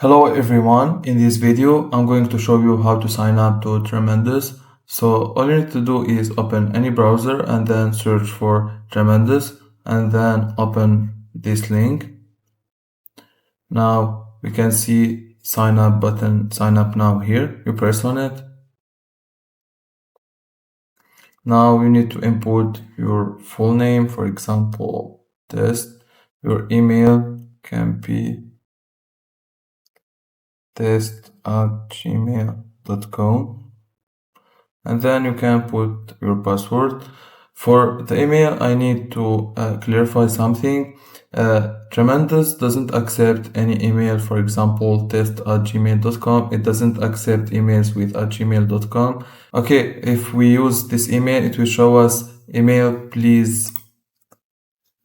Hello everyone, in this video I'm going to show you how to sign up to Tremendous. So all you need to do is open any browser and then search for Tremendous and then open this link. Now we can see sign up button, sign up now here. You press on it. Now you need to input your full name, for example, test. Your email can be test@gmail.com. And then you can put your password. For the email, I need to clarify something. Tremendous doesn't accept any email, for example, test@gmail.com. It doesn't accept emails with @gmail.com. Okay, if we use this email, it will show us email, please.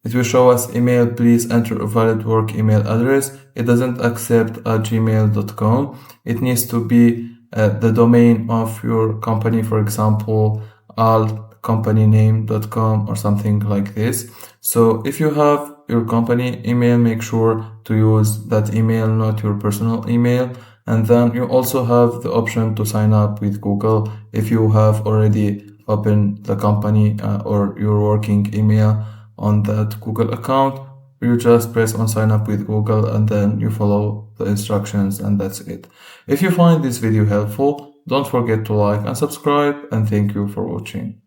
It will show us email, please enter a valid work email address. It doesn't accept gmail.com. It needs to be the domain of your company, for example, altcompanyname.com or something like this. So if you have your company email, make sure to use that email, not your personal email. And then you also have the option to sign up with Google if you have already opened the company or your working email on that Google account. You just press on sign up with Google and then you follow the instructions, and that's it. If you find this video helpful, don't forget to like and subscribe, and thank you for watching.